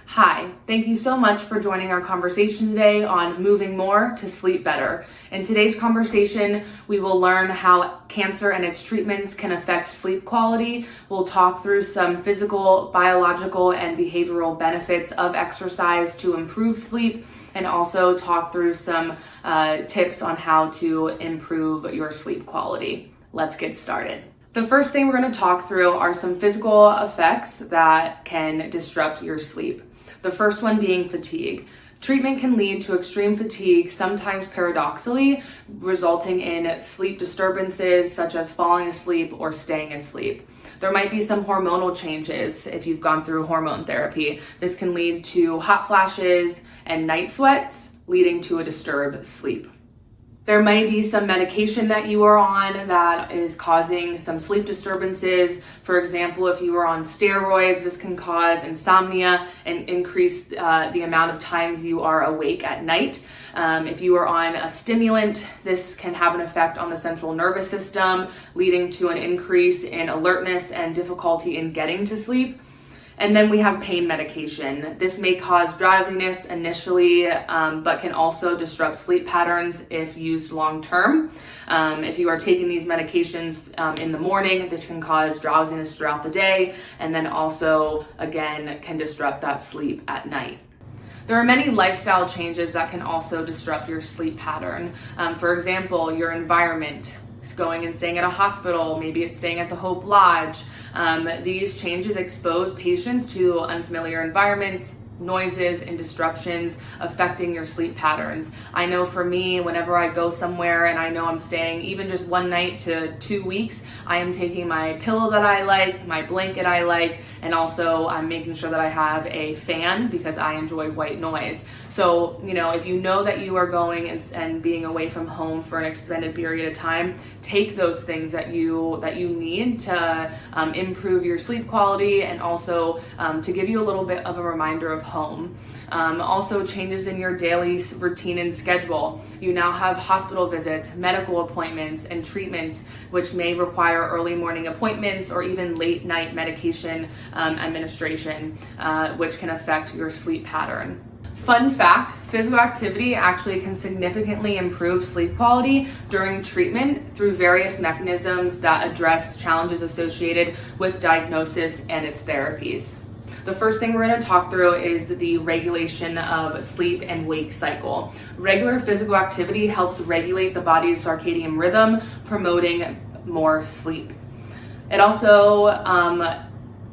Hi, thank you so much for joining our conversation today on moving more to sleep better. In today's conversation, we will learn how cancer and its treatments can affect sleep quality. We'll talk through some physical, biological, and behavioral benefits of exercise to improve sleep, and also talk through some tips on how to improve your sleep quality. Let's get started. The first thing we're going to talk through are some physical effects that can disrupt your sleep. The first one being fatigue. Treatment can lead to extreme fatigue, sometimes paradoxically, resulting in sleep disturbances such as falling asleep or staying asleep. There might be some hormonal changes if you've gone through hormone therapy. This can lead to hot flashes and night sweats, leading to a disturbed sleep. There may be some medication that you are on that is causing some sleep disturbances. For example, if you are on steroids, this can cause insomnia and increase the amount of times you are awake at night. If you are on a stimulant, this can have an effect on the central nervous system, leading to an increase in alertness and difficulty in getting to sleep. And then we have pain medication. This may cause drowsiness initially, but can also disrupt sleep patterns if used long term. If you are taking these medications in the morning, this can cause drowsiness throughout the day, and then also, again, can disrupt that sleep at night. There are many lifestyle changes that can also disrupt your sleep pattern. For example, your environment. It's going and staying at a hospital, maybe it's staying at the Hope Lodge. These changes expose patients to unfamiliar environments, noises, and disruptions affecting your sleep patterns. I know for me, whenever I go somewhere and I know I'm staying even just 1 night to 2 weeks, I am taking my pillow that I like, my blanket I like, and also I'm making sure that I have a fan because I enjoy white noise. So, if you know that you are going and being away from home for an extended period of time, take those things that you need to improve your sleep quality, and also to give you a little bit of a reminder of home. Also, changes in your daily routine and schedule. You now have hospital visits, medical appointments, and treatments, which may require early morning appointments or even late night medication administration, which can affect your sleep pattern. Fun fact, physical activity actually can significantly improve sleep quality during treatment through various mechanisms that address challenges associated with diagnosis and its therapies. The first thing we're going to talk through is the regulation of sleep and wake cycle. Regular physical activity helps regulate the body's circadian rhythm, promoting more sleep. It also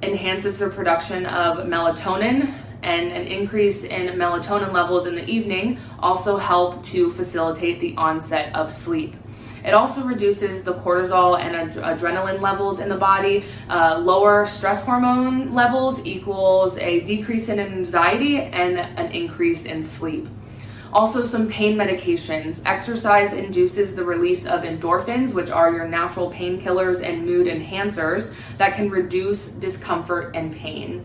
enhances the production of melatonin, and an increase in melatonin levels in the evening also help to facilitate the onset of sleep. It also reduces the cortisol and adrenaline levels in the body. Lower stress hormone levels equals a decrease in anxiety and an increase in sleep. Also, some pain medications. Exercise induces the release of endorphins, which are your natural painkillers and mood enhancers that can reduce discomfort and pain.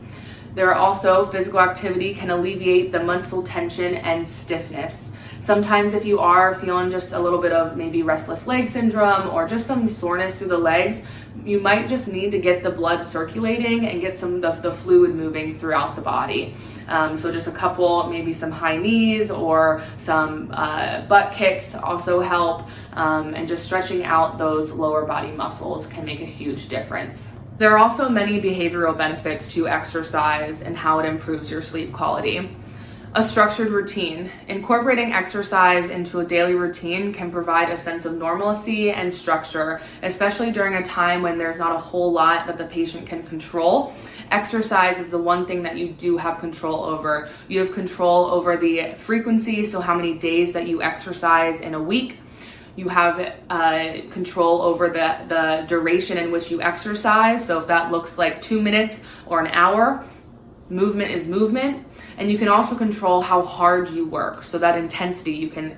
There are also physical activity can alleviate the muscle tension and stiffness. Sometimes if you are feeling just a little bit of maybe restless leg syndrome or just some soreness through the legs, you might just need to get the blood circulating and get some of the fluid moving throughout the body. So just a couple, maybe some high knees or some butt kicks also help, and just stretching out those lower body muscles can make a huge difference. There are also many behavioral benefits to exercise and how it improves your sleep quality. A structured routine. Incorporating exercise into a daily routine can provide a sense of normalcy and structure, especially during a time when there's not a whole lot that the patient can control. Exercise is the one thing that you do have control over. You have control over the frequency, so how many days that you exercise in a week. You have control over the duration in which you exercise. So if that looks like 2 minutes or an hour, movement is movement. And you can also control how hard you work. So that intensity, you can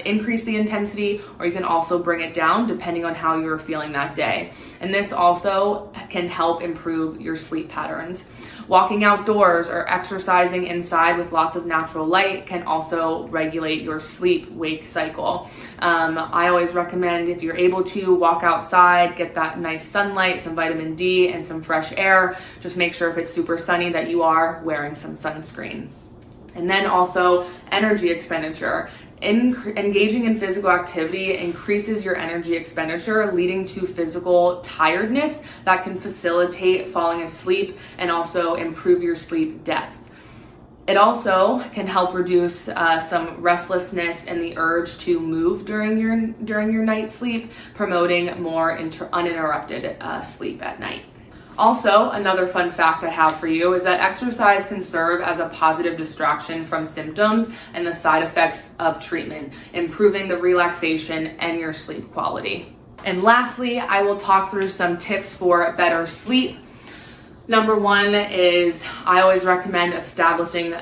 increase the intensity, or you can also bring it down depending on how you're feeling that day. And this also can help improve your sleep patterns. Walking outdoors or exercising inside with lots of natural light can also regulate your sleep-wake cycle. I always recommend, if you're able to, walk outside, get that nice sunlight, some vitamin D, and some fresh air. Just make sure if it's super sunny that you are wearing some sunscreen. And then also energy expenditure. Engaging in physical activity increases your energy expenditure, leading to physical tiredness that can facilitate falling asleep and also improve your sleep depth. It also can help reduce some restlessness and the urge to move during your night sleep, promoting more uninterrupted sleep at night. Also, another fun fact I have for you is that exercise can serve as a positive distraction from symptoms and the side effects of treatment, improving the relaxation and your sleep quality. And lastly, I will talk through some tips for better sleep. Number one is I always recommend establishing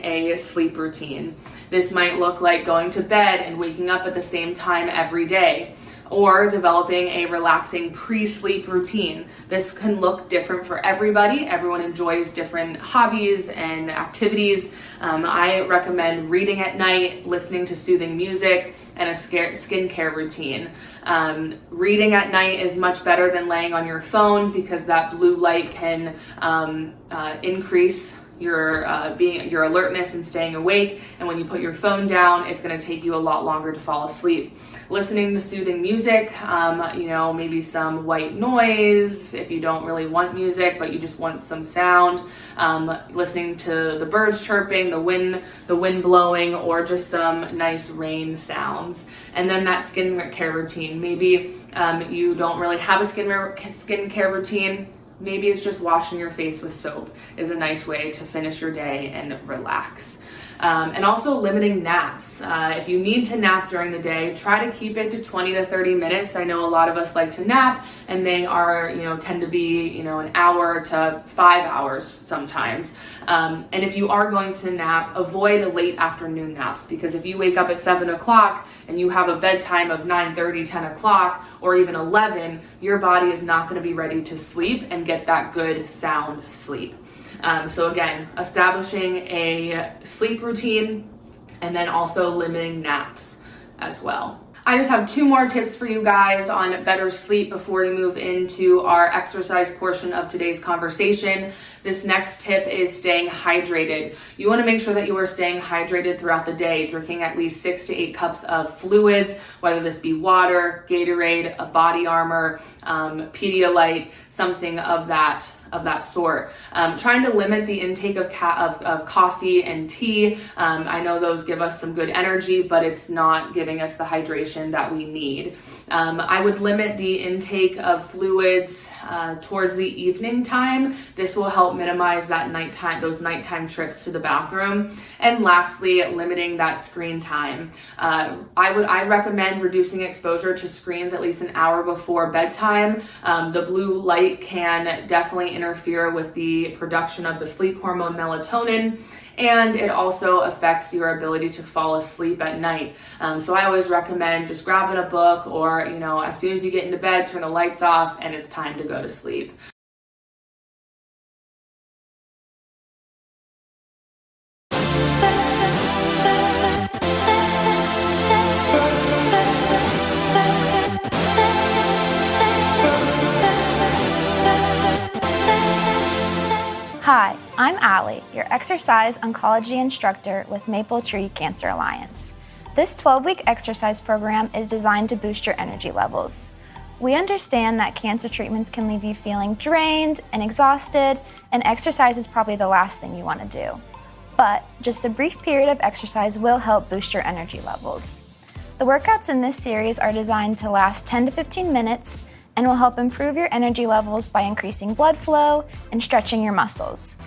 a sleep routine. This might look like going to bed and waking up at the same time every day, or developing a relaxing pre-sleep routine. This can look different for everybody. Everyone enjoys different hobbies and activities. I recommend reading at night, listening to soothing music, and a skincare routine. Reading at night is much better than laying on your phone because that blue light can increase your alertness and staying awake, and when you put your phone down, it's going to take you a lot longer to fall asleep. Listening to soothing music, maybe some white noise if you don't really want music but you just want some sound, listening to the birds chirping, the wind blowing, or just some nice rain sounds. And then that skincare routine, maybe you don't really have a skincare routine. Maybe it's just washing your face with soap is a nice way to finish your day and relax. And also limiting naps. If you need to nap during the day, try to keep it to 20 to 30 minutes. I know a lot of us like to nap, and they are, tend to be, an hour to 5 hours sometimes. And if you are going to nap, avoid late afternoon naps, because if you wake up at 7 o'clock and you have a bedtime of 9:30, 10 o'clock, or even 11, your body is not going to be ready to sleep and get that good sound sleep. So again, establishing a sleep routine and then also limiting naps as well. I just have 2 more tips for you guys on better sleep before we move into our exercise portion of today's conversation. This next tip is staying hydrated. You want to make sure that you are staying hydrated throughout the day, drinking at least 6 to 8 cups of fluids, whether this be water, Gatorade, a body armor, Pedialyte, something of that sort. Trying to limit the intake of coffee and tea. I know those give us some good energy, but it's not giving us the hydration that we need. I would limit the intake of fluids towards the evening time. This will help minimize those nighttime trips to the bathroom. And lastly, limiting that screen time. I recommend reducing exposure to screens at least an hour before bedtime. The blue light can definitely interfere with the production of the sleep hormone melatonin, and it also affects your ability to fall asleep at night. So I always recommend just grabbing a book, or as soon as you get into bed, turn the lights off and it's time to go to sleep. Hi, I'm Allie, your exercise oncology instructor with Maple Tree Cancer Alliance. This 12-week exercise program is designed to boost your energy levels. We understand that cancer treatments can leave you feeling drained and exhausted, and exercise is probably the last thing you want to do. But just a brief period of exercise will help boost your energy levels. The workouts in this series are designed to last 10 to 15 minutes and will help improve your energy levels by increasing blood flow and stretching your muscles.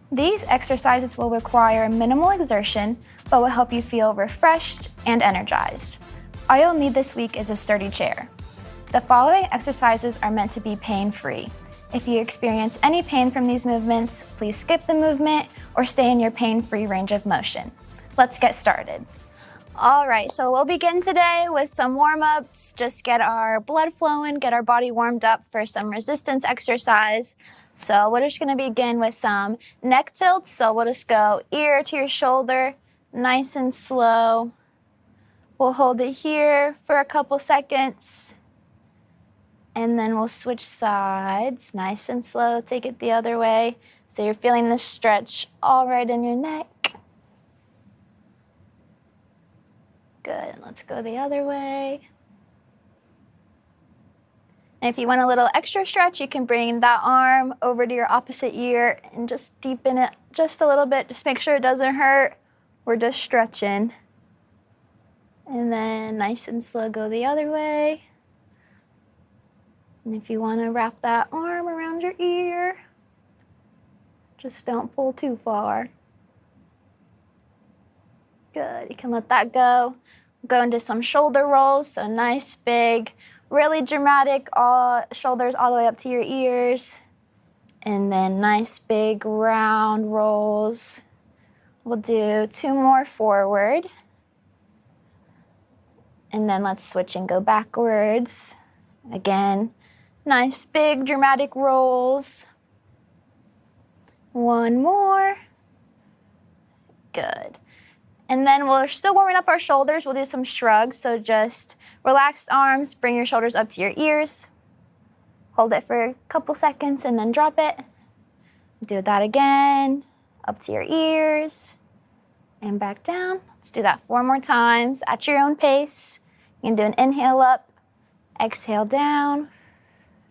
These exercises will require minimal exertion, but will help you feel refreshed and energized. All you'll need this week is a sturdy chair. The following exercises are meant to be pain-free. If you experience any pain from these movements, please skip the movement or stay in your pain-free range of motion. Let's get started. All right, so we'll begin today with some warm-ups. Just get our blood flowing, get our body warmed up for some resistance exercise. So we're just gonna begin with some neck tilts. So we'll just go ear to your shoulder, nice and slow. We'll hold it here for a couple seconds. And then we'll switch sides, nice and slow, take it the other way. So you're feeling the stretch all right in your neck. Good, let's go the other way. And if you want a little extra stretch, you can bring that arm over to your opposite ear and just deepen it just a little bit. Just make sure it doesn't hurt. We're just stretching. And then nice and slow, go the other way. And if you want to wrap that arm around your ear, just don't pull too far. Good, you can let that go. Go into some shoulder rolls, so nice, big, really dramatic, shoulders all the way up to your ears. And then nice, big, round rolls. We'll do 2 more forward. And then let's switch and go backwards. Again, nice, big, dramatic rolls. 1 more. Good. And then we're still warming up our shoulders. We'll do some shrugs. So just relaxed arms, bring your shoulders up to your ears. Hold it for a couple seconds and then drop it. Do that again, up to your ears and back down. Let's do that 4 more times at your own pace. You can do an inhale up, exhale down,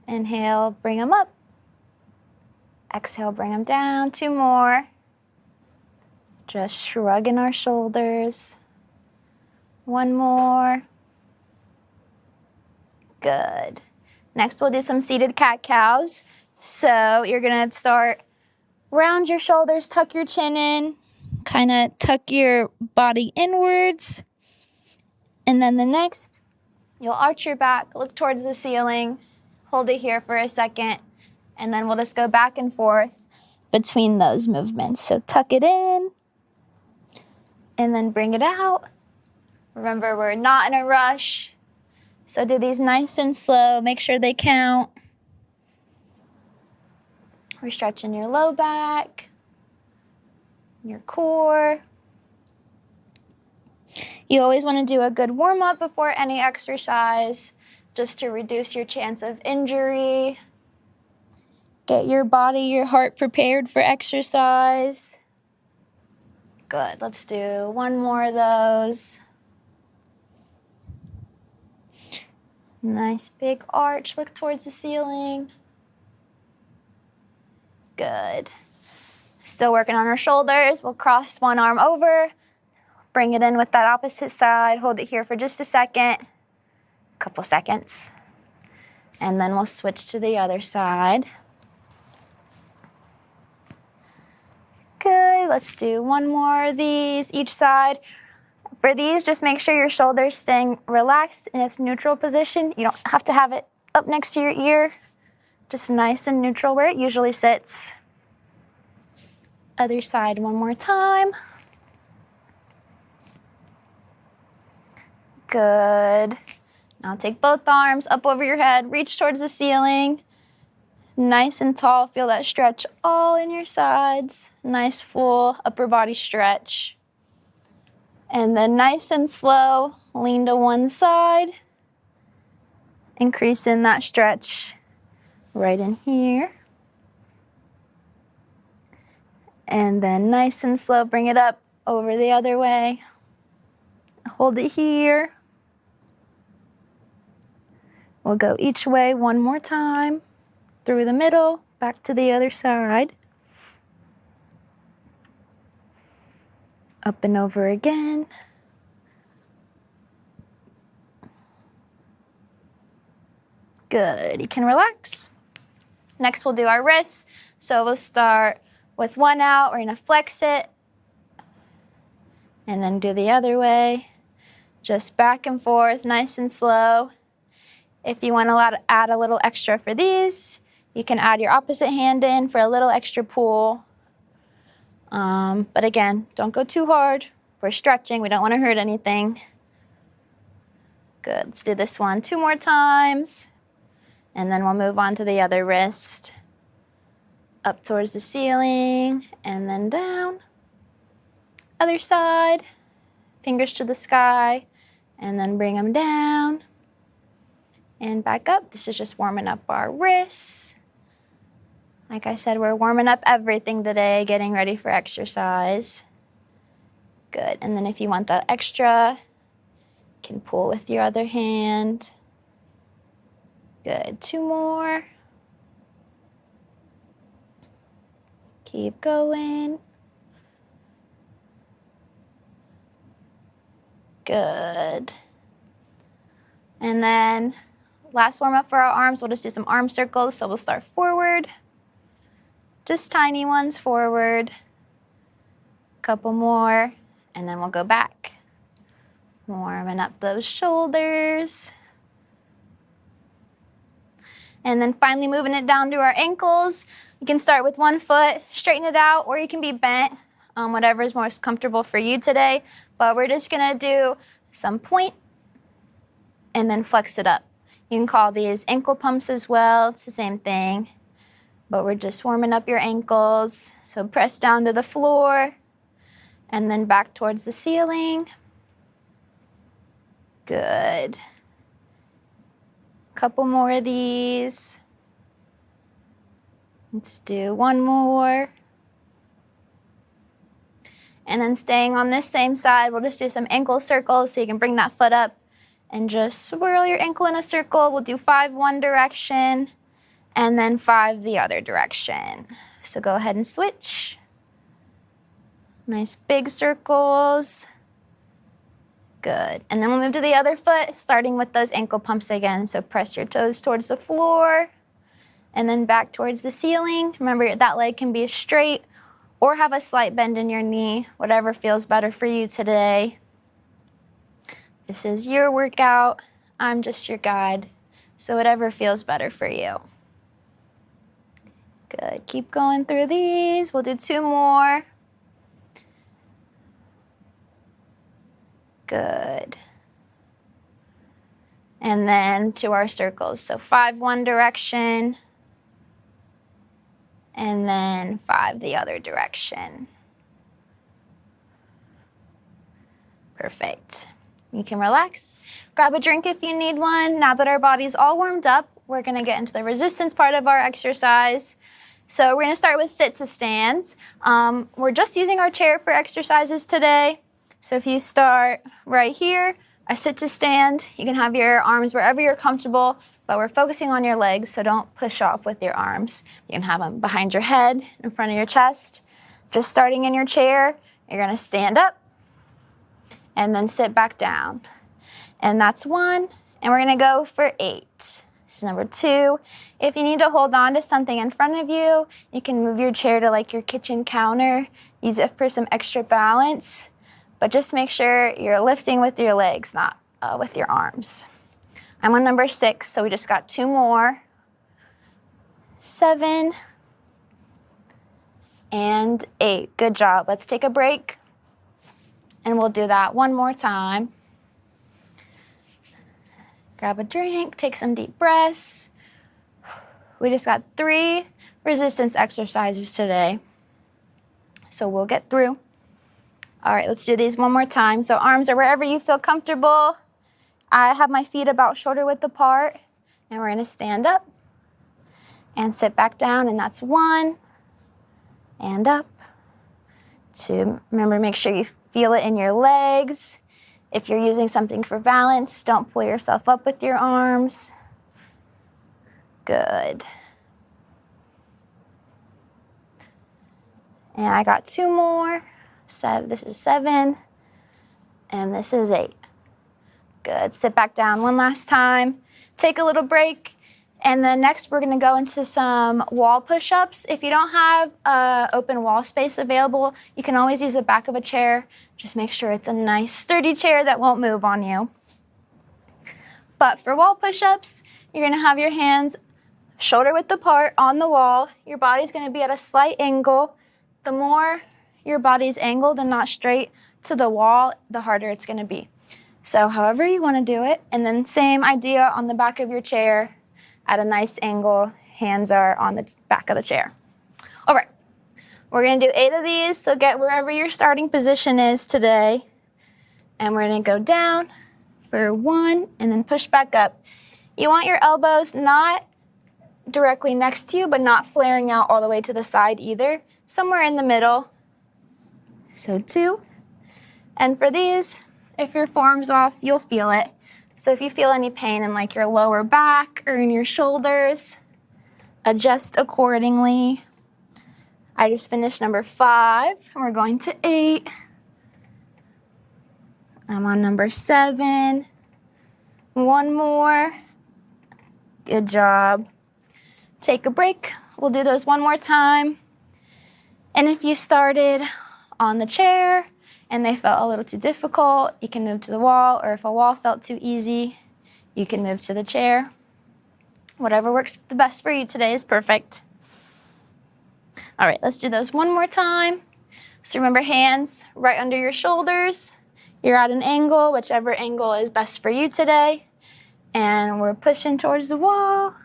inhale, bring them up. Exhale, bring them down. 2 more. Just shrugging our shoulders. 1 more. Good. Next, we'll do some seated cat-cows. So you're gonna start, round your shoulders, tuck your chin in, kind of tuck your body inwards. And then the next, you'll arch your back, look towards the ceiling, hold it here for a second, and then we'll just go back and forth between those movements. So tuck it in, and then bring it out. Remember, we're not in a rush. So do these nice and slow. Make sure they count. We're stretching your low back, your core. You always want to do a good warm-up before any exercise, just to reduce your chance of injury. Get your body, your heart prepared for exercise. Good, let's do 1 more of those. Nice big arch, look towards the ceiling. Good. Still working on our shoulders. We'll cross 1 arm over, bring it in with that opposite side, hold it here for just a second, couple seconds. And then we'll switch to the other side. Good, let's do 1 more of these each side. For these, just make sure your shoulders staying relaxed in its neutral position. You don't have to have it up next to your ear. Just nice and neutral where it usually sits. Other side 1 more time. Good. Now take both arms up over your head, reach towards the ceiling. Nice and tall, feel that stretch all in your sides. Nice full upper body stretch. And then nice and slow, lean to one side. Increase in that stretch right in here. And then nice and slow, bring it up over the other way. Hold it here. We'll go each way 1 more time. Through the middle, back to the other side. Up and over again. Good, you can relax. Next, we'll do our wrists. So we'll start with 1 out, we're gonna flex it. And then do the other way. Just back and forth, nice and slow. If you want to add a little extra for these, you can add your opposite hand in for a little extra pull. But again, don't go too hard. We're stretching, we don't want to hurt anything. Good, let's do this one 2 more times. And then we'll move on to the other wrist. Up towards the ceiling, and then down. Other side, fingers to the sky, and then bring them down. And back up. This is just warming up our wrists. Like I said, we're warming up everything today, getting ready for exercise. Good, and then if you want that extra, you can pull with your other hand. Good, 2 more. Keep going. Good. And then last warm up for our arms, we'll just do some arm circles. So we'll start forward, just tiny ones forward, couple more, and then we'll go back. Warming up those shoulders. And then finally moving it down to our ankles. You can start with one foot, straighten it out, or you can be bent, whatever is most comfortable for you today. But we're just gonna do some point and then flex it up. You can call these ankle pumps as well. It's the same thing, but we're just warming up your ankles. So press down to the floor and then back towards the ceiling. Good. Couple more of these. Let's do one more. And then staying on this same side, we'll just do some ankle circles so you can bring that foot up and just swirl your ankle in a circle. We'll do 5 one direction and then 5 the other direction. So go ahead and switch. Nice big circles. Good. And then we'll move to the other foot, starting with those ankle pumps again. So press your toes towards the floor and then back towards the ceiling. Remember, that leg can be straight or have a slight bend in your knee, whatever feels better for you today. This is your workout. I'm just your guide. So whatever feels better for you. Good. Keep going through these. We'll do 2 more. Good. And then to our circles. So 5 one direction, and then 5 the other direction. Perfect. You can relax. Grab a drink if you need one. Now that our body's all warmed up, we're gonna get into the resistance part of our exercise. So we're gonna start with sit to stands. We're just using our chair for exercises today. So if you start right here, a sit to stand, you can have your arms wherever you're comfortable, but we're focusing on your legs, so don't push off with your arms. You can have them behind your head, in front of your chest. Just starting in your chair, you're gonna stand up and then sit back down. And that's 1, and we're gonna go for 8. This is number 2. If you need to hold on to something in front of you, you can move your chair to like your kitchen counter, use it for some extra balance. But just make sure you're lifting with your legs, not with your arms. I'm on number 6, so we just got 2 more. 7 and 8. Good job. Let's take a break, and we'll do that 1 more time. Grab a drink, take some deep breaths. We just got 3 resistance exercises today, so we'll get through. All right, let's do these 1 more time. So arms are wherever you feel comfortable. I have my feet about shoulder width apart, and we're gonna stand up and sit back down, and that's 1, and up, 2. Remember, make sure you feel it in your legs. If you're using something for balance, don't pull yourself up with your arms. Good. And I got 2 more. This is 7, and this is 8. Good. Sit back down 1 last time. Take a little break, and then next we're going to go into some wall push-ups. If you don't have open wall space available, you can always use the back of a chair. Just make sure it's a nice sturdy chair that won't move on you. But for wall push-ups, you're going to have your hands shoulder width apart on the wall. Your body's going to be at a slight angle. The more your body's angled and not straight, to the wall, the harder it's going to be. So however you want to do it, and then same idea on the back of your chair at a nice angle. Hands are on the back of the chair. All right, we're going to do 8 of these, so get wherever your starting position is today. And we're going to go down for 1 and then push back up. You want your elbows not directly next to you, but not flaring out all the way to the side either. Somewhere in the middle. So 2. And for these, if your form's off, you'll feel it. So if you feel any pain in like your lower back or in your shoulders, adjust accordingly. I just finished number 5, and we're going to 8. I'm on number 7. 1 more. Good job. Take a break. We'll do those 1 more time. And if you started on the chair and they felt a little too difficult, you can move to the wall, or if a wall felt too easy, you can move to the chair. Whatever works the best for you today is perfect. All right, let's do those 1 more time. So remember, hands right under your shoulders. You're at an angle, whichever angle is best for you today. And we're pushing towards the wall.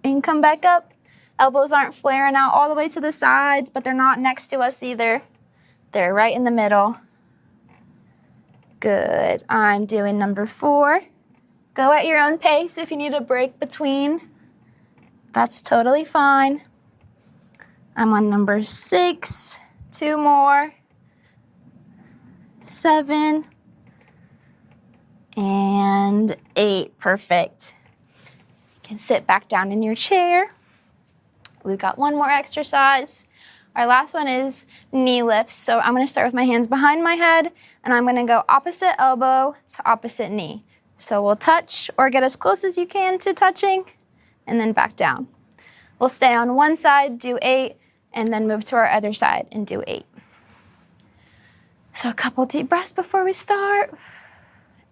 And come back up. Elbows aren't flaring out all the way to the sides, but they're not next to us either. They're right in the middle. Good. I'm doing number 4. Go at your own pace. If you need a break between, that's totally fine. I'm on number 6. 2 more. 7. And 8. Perfect. You can sit back down in your chair. We've got 1 more exercise. Our last one is knee lifts. So I'm going to start with my hands behind my head, and I'm going to go opposite elbow to opposite knee. So we'll touch or get as close as you can to touching, and then back down. We'll stay on one side, do 8, and then move to our other side and do 8. So a couple deep breaths before we start,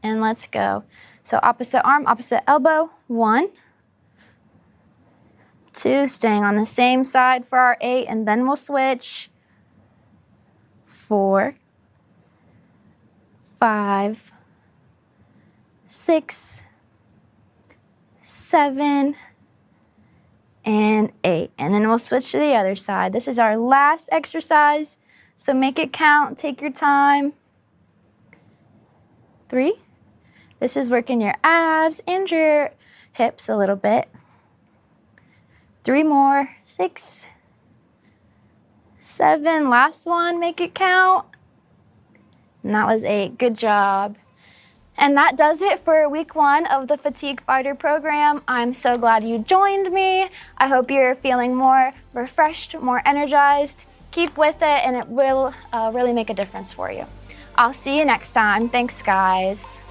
and let's go. So opposite arm, opposite elbow. 1, 2, staying on the same side for our 8, and then we'll switch. 4, 5, 6, 7, and 8. And then we'll switch to the other side. This is our last exercise, so make it count. Take your time. 3. This is working your abs and your hips a little bit. 3 more. 6, 7. Last one. Make it count. And that was 8. Good job. And that does it for week 1 of the Fatigue Fighter program. I'm so glad you joined me. I hope you're feeling more refreshed, more energized. Keep with it, and it will really make a difference for you. I'll see you next time. Thanks, guys.